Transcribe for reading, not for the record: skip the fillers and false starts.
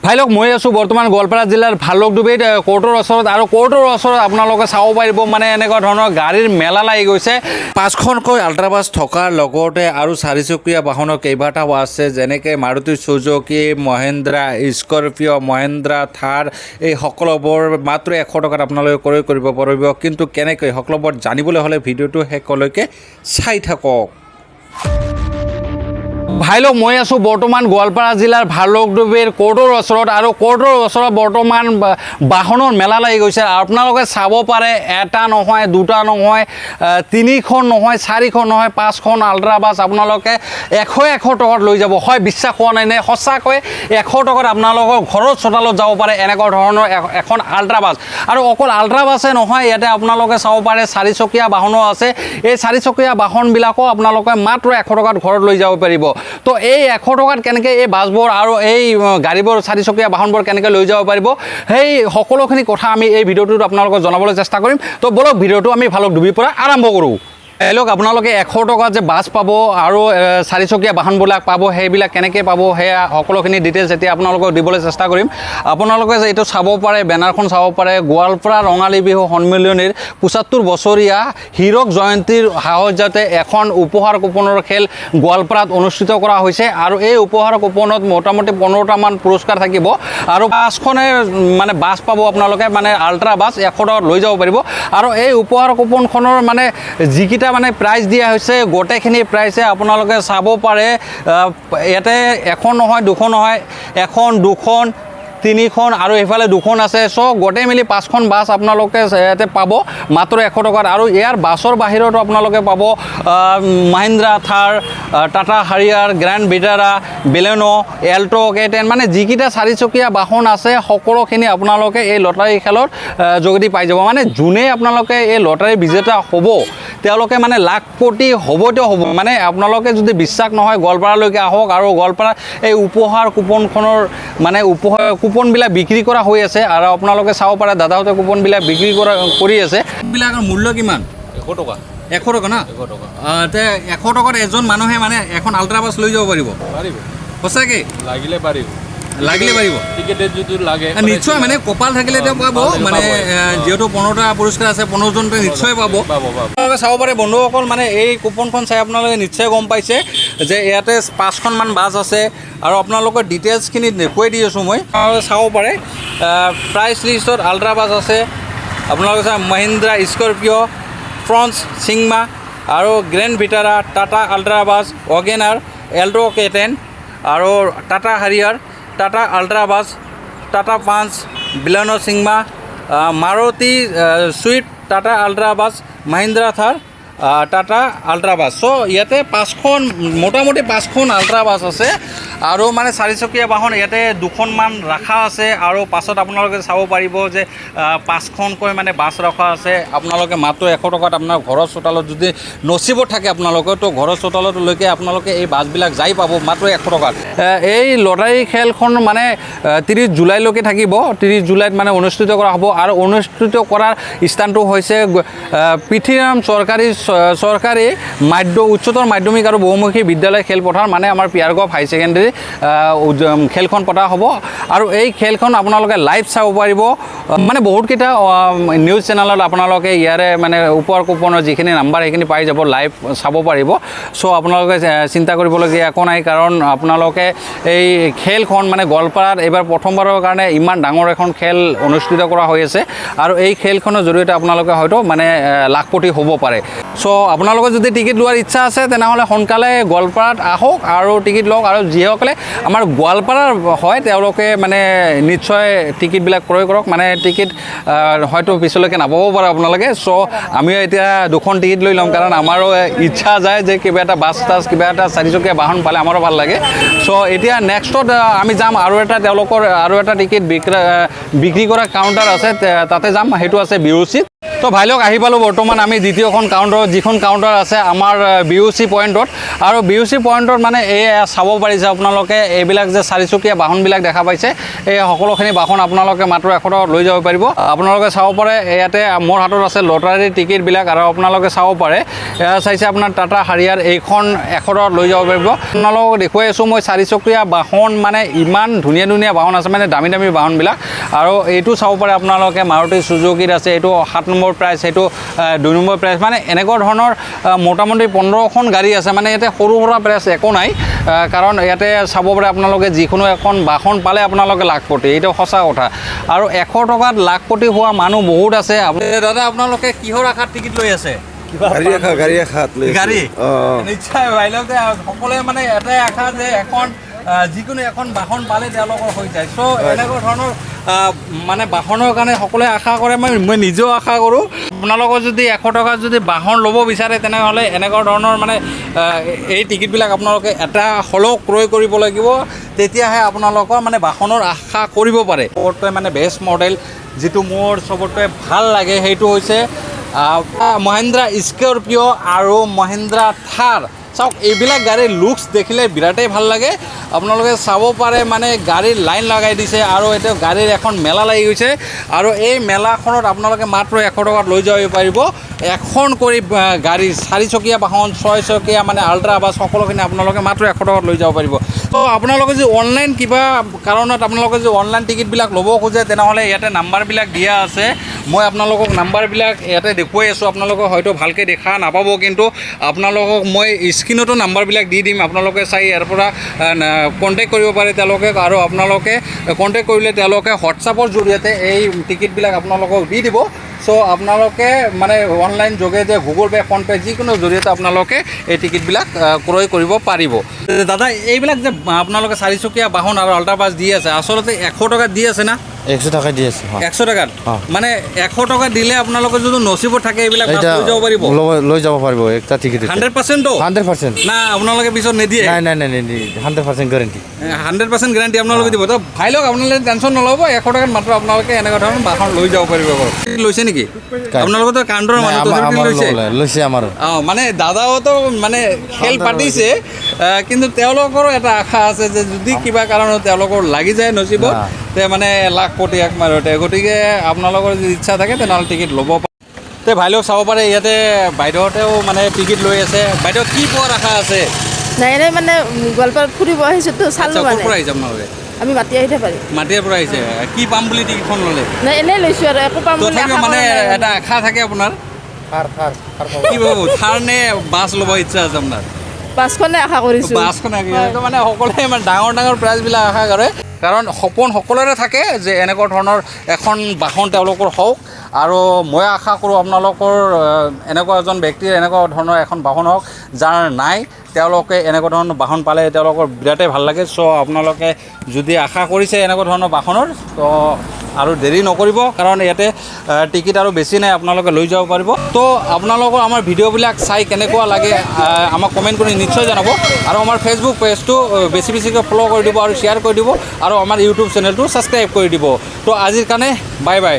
ভাই লওক মই আছোঁ বৰ্তমান গোৱালপাৰা জিলাৰ ভালুকডুবিত কোৰ্টৰ ওচৰত আৰু কোৰ্টৰ ওচৰত আপোনালোকে চাব পাৰিব মানে এনেকুৱা ধৰণৰ গাড়ীৰ মেলা লাগি গৈছে। 5খনকৈ আল্ট্ৰাবাছ থকাৰ লগতে আৰু চাৰিচকীয়া বাহনৰ কেইবাটাও আছে, যেনেকৈ মাৰুতি চুজুকি, মহিন্দ্ৰা, স্কৰপিঅ', মহিন্দ্ৰা থাৰ, এই সকলোবোৰ মাত্ৰ 100 টকাত আপোনালোকে ক্ৰয় কৰিব পাৰিব। কিন্তু কেনেকৈ সকলোবোৰ জানিবলৈ হ'লে ভিডিঅ'টো শেষলৈকে চাই থাকক। ভাই লওক মই আছোঁ বৰ্তমান গোৱালপাৰা জিলাৰ ভালুকডুবিৰ কোৰ্টৰ ওচৰত আৰু কোৰ্টৰ ওচৰত বৰ্তমান বাহনৰ মেলা লাগি গৈছে। আপোনালোকে চাব পাৰে এটা নহয়, দুটা নহয়, 3খন নহয়, 4খন নহয়, 5খন আল্ট্ৰাবাছ আপোনালোকে 100 টকাত লৈ যাব। হয়, বিশ্বাস হোৱা নাই নে? সঁচাকৈ 100 টকাত আপোনালোকৰ ঘৰৰ চোতালত যাব পাৰে এনেকুৱা ধৰণৰ এখন আল্ট্ৰাবাছ। আৰু অকল আল্ট্ৰাবাছে নহয়, ইয়াতে আপোনালোকে চাব পাৰে চাৰিচকীয়া বাহনো আছে। এই চাৰিচকীয়া বাহনবিলাকো আপোনালোকে মাত্ৰ 100 টকাত ঘৰত লৈ যাব পাৰিব। তো এই 100 টকাত কেনেকৈ এই বাছবোৰ আৰু এই গাড়ীবোৰ চাৰিচকীয়া বাহনবোৰ কেনেকৈ লৈ যাব পাৰিব, সেই সকলোখিনি কথা আমি এই ভিডিঅ'টোত আপোনালোকক জনাবলৈ চেষ্টা কৰিম। তো বলক ভিডিঅ'টো আমি ভালুকডুবিৰ পৰা আৰম্ভ কৰোঁ। লওক আপোনালোকে 100 টকাত যে বাছ পাব আৰু চাৰিচকীয়া বাহনবিলাক পাব, সেইবিলাক কেনেকৈ পাব সেয়া সকলোখিনি ডিটেইলছ এতিয়া আপোনালোকক দিবলৈ চেষ্টা কৰিম। আপোনালোকে যে এইটো চাব পাৰে, বেনাৰখন চাব পাৰে, গোৱালপাৰা ৰঙালী বিহু সন্মিলনীৰ 75 বছৰীয়া হীৰক জয়ন্তীৰ সাহয্যতে এখন উপহাৰ কুপনৰ খেল গোৱালপাৰাত অনুষ্ঠিত কৰা হৈছে। আৰু এই উপহাৰ কুপনত মোটামুটি 15টামান পুৰস্কাৰ থাকিব আৰু 5খনে মানে বাছ পাব আপোনালোকে, মানে আল্ট্ৰা বাছ 100 টকাত লৈ যাব পাৰিব। আৰু এই উপহাৰ কুপনখনৰ মানে যিকেইটা মানে প্ৰাইজ দিয়া হৈছে, গোটেইখিনি প্ৰাইজে আপোনালোকে চাব পাৰে। ইয়াতে এখন নহয়, দুখন নহয়, এখন, দুখন, 3খন আৰু এইফালে 2খন আছে। চ' গোটেই মিলি 5খন বাছ আপোনালোকে ইয়াতে পাব মাত্ৰ 100 টকাত। আৰু ইয়াৰ বাছৰ বাহিৰতো আপোনালোকে পাব Mahindra Thar, Tata Harrier, grand Vitara, Baleno, Alto', K10, মানে যিকেইটা চাৰিচকীয়া বাহন আছে সকলোখিনি আপোনালোকে এই লটাৰী খেলৰ যোগেদি পাই যাব। মানে যোনে আপোনালোকে এই লটাৰী বিজেতা হ'ব তেওঁলোকে মানে লাখপতি হ'বতো হ'ব। মানে আপোনালোকে যদি বিশ্বাস নহয় গোৱালপাৰালৈকে আহক, আৰু গোৱালপাৰা এই উপহাৰ কুপনখনৰ মানে কুপনবিলাক বিক্ৰী কৰা হৈ আছে। আৰু আপোনালোকে চাব পাৰে দাদাহঁতে কুপনবিলাক বিক্ৰী কৰি আছে। এইবিলাকৰ মূল্য কিমান? 100 টকা। 100 টকা না? 100 টকা। 100 টকাত এজন মানুহে মানে এখন আল্ট্ৰাবাছ লৈ যাব পাৰিব? পাৰিব। সঁচাকৈ? লাগিলে পাৰিব। লাগিলে পাৰিব? টিকেটে যদি লাগে নিশ্চয়, মানে কপাল থাকিলে তেওঁ পাব। মানে যিহেতু 15টা পুৰস্কাৰ আছে, 15জনতে নিশ্চয় পাব। আপোনালোকে চাব পাৰে বন্ধুসকল, মানে এই কুপনখন চাই আপোনালোকে নিশ্চয় গম পাইছে যে ইয়াতে 5খনমান বাছ আছে। আৰু আপোনালোকৰ ডিটেইলছখিনি দেখুৱাই দি আছোঁ মই। আপোনালোকে চাব পাৰে প্ৰাইচ লিষ্টত আল্ট্ৰাবাছ আছে। আপোনালোকে চাই মহিন্দ্ৰা স্কৰপিঅ', ফ্ৰন্স চিগমা আৰু grand Vitara, Tata Altroz, wagon R, Alto', K10 আৰু Tata Harrier, Tata Altroz, Tata Punch, Baleno Sigma, Maruti Swift, Tata Altroz, Mahindra Thar, Tata Altroz. So' ইয়াতে 5খন, মোটামুটি 5খন আল্ট্ৰাবাছ আছে। আৰু মানে চাৰিচকীয়া বাহন ইয়াতে 2খনমান ৰখা আছে। আৰু পাছত আপোনালোকে চাব পাৰিব যে 5খনকৈ মানে বাছ ৰখা আছে। আপোনালোকে মাত্ৰ 100 টকাত আপোনাৰ ঘৰৰ চোতালত যদি নচিবত থাকে আপোনালোকৰ, তো ঘৰৰ চোতালতলৈকে আপোনালোকে এই বাছবিলাক যাই পাব মাত্ৰ 100 টকাত। এই লটাৰী খেলখন মানে 30 জুলাইলৈকে থাকিব। 30 জুলাইত মানে অনুষ্ঠিত কৰা হ'ব। আৰু অনুষ্ঠিত কৰাৰ স্থানটো হৈছে পৃথ্বীৰাম চৰকাৰী উচ্চতৰ মাধ্যমিক আৰু বহুমুখী বিদ্যালয় খেলপথাৰ, মানে আমাৰ পিয়াৰগাঁও হাই ছেকেণ্ডেৰী খেলখন পতা হ'ব। আৰু এই খেলখন আপোনালোকে লাইভ চাব পাৰিব। মানে বহুতকেইটা নিউজ চেনেলত আপোনালোকে ইয়াৰে মানে উপহাৰ কুপনৰ যিখিনি নাম্বাৰ সেইখিনি পাই যাব, লাইভ চাব পাৰিব। চ' আপোনালোকে চিন্তা কৰিবলগীয়া একো নাই, কাৰণ আপোনালোকে এই খেলখন মানে গোৱালপাৰাত এইবাৰ প্ৰথমবাৰৰ কাৰণে ইমান ডাঙৰ এখন খেল অনুষ্ঠিত কৰা হৈ আছে। আৰু এই খেলখনৰ জৰিয়তে আপোনালোকে হয়তো মানে লাখপতি হ'ব পাৰে। চ' আপোনালোকৰ যদি টিকেট লোৱাৰ ইচ্ছা আছে তেনেহ'লে সোনকালে গোৱালপাৰাত আহক আৰু টিকেট লওক। আৰু যিসকলে আমাৰ গোৱালপাৰাৰ হয় তেওঁলোকে মানে নিশ্চয় টিকেটবিলাক ক্ৰয় কৰক। মানে টিকেট হয়তো পিছলৈকে নাপাবও পাৰে আপোনালোকে। চ' আমিও এতিয়া 2খন টিকেট লৈ ল'ম, কাৰণ আমাৰো ইচ্ছা যায় যে কিবা এটা বাছ টাছ, কিবা এটা চাৰিচকীয়া বাহন পালে আমাৰো ভাল লাগে। চ' এতিয়া নেক্সটত আমি যাম আৰু এটা তেওঁলোকৰ আৰু এটা টিকেট বিক্ৰী কৰা কাউণ্টাৰ আছে, তাতে যাম। সেইটো আছে বিৰোচিত। তো ভাই লগ আহি পালোঁ বৰ্তমান আমি দ্বিতীয়খন কাউণ্টাৰত, যিখন কাউণ্টাৰ আছে আমাৰ BOC পইণ্টত। আৰু BOC পইণ্টত মানে এই চাব পাৰিছে আপোনালোকে এইবিলাক যে চাৰিচকীয়া বাহনবিলাক দেখা পাইছে, এই সকলোখিনি বাহন আপোনালোকে মাত্ৰ 100 টকাত লৈ যাব পাৰিব। আপোনালোকে চাব পাৰে ইয়াতে মোৰ হাতত আছে লটাৰী টিকেটবিলাক, আৰু আপোনালোকে চাব পাৰে এয়া চাইছে আপোনাৰ টাটা হাৰিয়াৰ, এইখন 100 টকাত লৈ যাব পাৰিব। আপোনালোকক দেখুৱাই আছোঁ মই চাৰিচকীয়া বাহন, মানে ইমান ধুনীয়া ধুনীয়া বাহন আছে, মানে দামী দামী বাহনবিলাক। আৰু এইটো চাব পাৰে আপোনালোকে মাৰুতি চুজুকিত আছে, এইটো 7 নম্বৰ প্ৰাইচ, সেইটো 2 নম্বৰ প্ৰাইচ, মানে এনেকুৱা ধৰণৰ মোটামুটি 15খন গাড়ী আছে। মানে ইয়াতে সৰু সুৰা প্ৰাইচ একো নাই, কাৰণ ইয়াতে চাব পাৰে আপোনালোকে যিকোনো এখন বাহন পালে আপোনালোকে লাখপতি, এইটো সঁচা কথা। আৰু 100 টকাত লাখপতি হোৱা মানুহ বহুত আছে। দাদা আপোনালোকে কিহৰ আশাত টিকেট লৈ আছে? গাড়ী আশাত গাড়ী নিশ্চয় বাইলকে সকলোৱে মানে এটাই আশা যে এখন যিকোনো এখন বাহন পালে তেওঁলোকৰ হৈ যায়। চ' এনেকুৱা ধৰণৰ মানে বাহনৰ কাৰণে সকলোৱে আশা কৰে, মই নিজেও আশা কৰোঁ। আপোনালোকৰ যদি 100 টকাত যদি বাহন ল'ব বিচাৰে তেনেহ'লে এনেকুৱা ধৰণৰ মানে এই টিকেটবিলাক আপোনালোকে এটা হ'লেও ক্ৰয় কৰিব লাগিব, তেতিয়াহে আপোনালোকৰ মানে বাহনৰ আশা কৰিব পাৰে। চবতকৈ মানে বেষ্ট মডেল যিটো মোৰ চবতকৈ ভাল লাগে সেইটো হৈছে মহিন্দ্ৰা স্কৰপিঅ' আৰু মহিন্দ্ৰা থাৰ। চাওক এইবিলাক গাড়ীৰ লুকছ দেখিলে বিৰাটেই ভাল লাগে। আপোনালোকে চাব পাৰে মানে গাড়ীৰ লাইন লগাই দিছে, আৰু এতিয়া গাড়ীৰ এখন মেলা লাগি গৈছে, আৰু এই মেলাখনত আপোনালোকে মাত্ৰ 100 টকাত লৈ যাব পাৰিব এখন কৰি গাড়ী, চাৰিচকীয়া বাহন, 6 চকীয়া মানে আল্ট্ৰা বাছ, সকলোখিনি আপোনালোকে মাত্ৰ 100 টকাত লৈ যাব পাৰিব। তো আপোনালোকে যদি অনলাইন কিবা কাৰণত আপোনালোকে যদি অনলাইন টিকেটবিলাক ল'ব খোজে তেনেহ'লে ইয়াতে নাম্বাৰবিলাক দিয়া আছে। মই আপোনালোকক নাম্বাৰবিলাক ইয়াতে দেখুৱাই আছোঁ, আপোনালোকে হয়তো ভালকৈ দেখা নাপাব, কিন্তু আপোনালোকক মই স্ক্ৰীণতো নাম্বাৰবিলাক দি দিম, আপোনালোকে চাই ইয়াৰ পৰা কণ্টেক্ট কৰিব পাৰে তেওঁলোকে। আৰু আপোনালোকে কণ্টেক্ট কৰিলে তেওঁলোকে হোৱাটছআপৰ জৰিয়তে এই টিকেটবিলাক আপোনালোকক দি দিব। চ' আপোনালোকে মানে অনলাইন যোগেদি গুগল পে', ফোনপে' যিকোনো জৰিয়তে আপোনালোকে এই টিকেটবিলাক ক্ৰয় কৰিব পাৰিব। দাদা এইবিলাক যে আপোনালোকে চাৰিচকীয়া বাহন আৰু আল্ট্ৰা বাছ দি আছে, আচলতে 100 টকাত দি আছে না? 100 টকা দি আছে। 100 টকাত মানে 100 টকা দিলে আপোনালোকে যদি নচিবত থাকে এইবিলাক লৈ যাব পাৰিব, লৈ যাব পাৰিব একটা টিকেট 100%। 100% না আপোনালোকে পিছত নিদিয়ে? নাই 100% গ্যাৰাণ্টি। 100% গ্যাৰাণ্টি আপোনালোকে দিব। তো ভাই লওক আপোনালোকে টেনশ্যন নল'ব, 100 টকাত মাত্ৰ আপোনালোকে এনেকুৱা ধৰণৰ বাহন লৈ যাব পাৰিব। লৈছে নেকি আপোনালোকৰ? তো কাণ্ডৰ মানুহ লৈছে আমাৰ। মানে দাদাওতো মানে খেল পাতিছে, কিন্তু তেওঁলোকৰো এটা আশা আছে যে যদি কিবা কাৰণত তেওঁলোকৰ লাগি যায় নচিবত, তে মানে লাখপতি এক মাৰতে। গতিকে আপোনালোকৰ যদি ইচ্ছা থাকে তেনেহ'লে টিকেট ল'ব পাৰে। তে ভাই লওক চাব পাৰে ইয়াতে বাইদেউহঁতেও মানে টিকেট লৈ আছে। বাইদেউ কি পোৱাৰ আশা আছে? নাই এনেই মানে গোৱালপাৰাত ফুৰিব আহিছোঁ তো, চালোঁ ক'ৰ মানে। পৰা আহিছে আপোনালোকে? আমি মাতি আহিতে পাৰি। মাটিৰ পৰা আহিছে। কি পাম বুলি টিকেটখন ল'লে? নাই এনেই লৈছোঁ আৰু একো পাম বুলি তথাপিও আশা মানে কৰা নাই। এটা আশা থাকে আপোনাৰ? কি ভাবো, থাৰ নে বাছ ল'ব ইচ্ছা আছে আপোনাৰ? বাছখনে আশা কৰিছোঁ। বাছখন মানে সকলোৱে মানে ডাঙৰ ডাঙৰ প্ৰাইজবিলাক আশা কৰে, কাৰণ সপোন সকলোৰে থাকে যে এনেকুৱা ধৰণৰ এখন বাহন তেওঁলোকৰ হওক। আৰু মই আশা কৰোঁ আপোনালোকৰ এনেকুৱা এজন ব্যক্তিৰ এনেকুৱা ধৰণৰ এখন বাহন হওক, যাৰ নাই তেওঁলোকে এনেকুৱা ধৰণৰ বাহন পালে তেওঁলোকৰ বিৰাটেই ভাল লাগে। চ' আপোনালোকে যদি আশা কৰিছে এনেকুৱা ধৰণৰ বাহনৰ, তো আৰু দেৰি নকৰিব, কাৰণ ইয়াতে টিকেট আৰু বেছি নাই, আপোনালোকে লৈ যাব পাৰিব। তো আপোনালোকৰ আমাৰ ভিডিঅ'বিলাক চাই কেনেকুৱা লাগে আমাক কমেণ্ট কৰি নিশ্চয় জনাব, আৰু আমাৰ ফেচবুক পেজটো বেছিকৈ ফ'ল' কৰি দিব আৰু শ্বেয়াৰ কৰি দিব, আৰু আমাৰ ইউটিউব চেনেলটো ছাবস্ক্ৰাইব কৰি দিব। তো আজিৰ কাৰণে বাই বাই।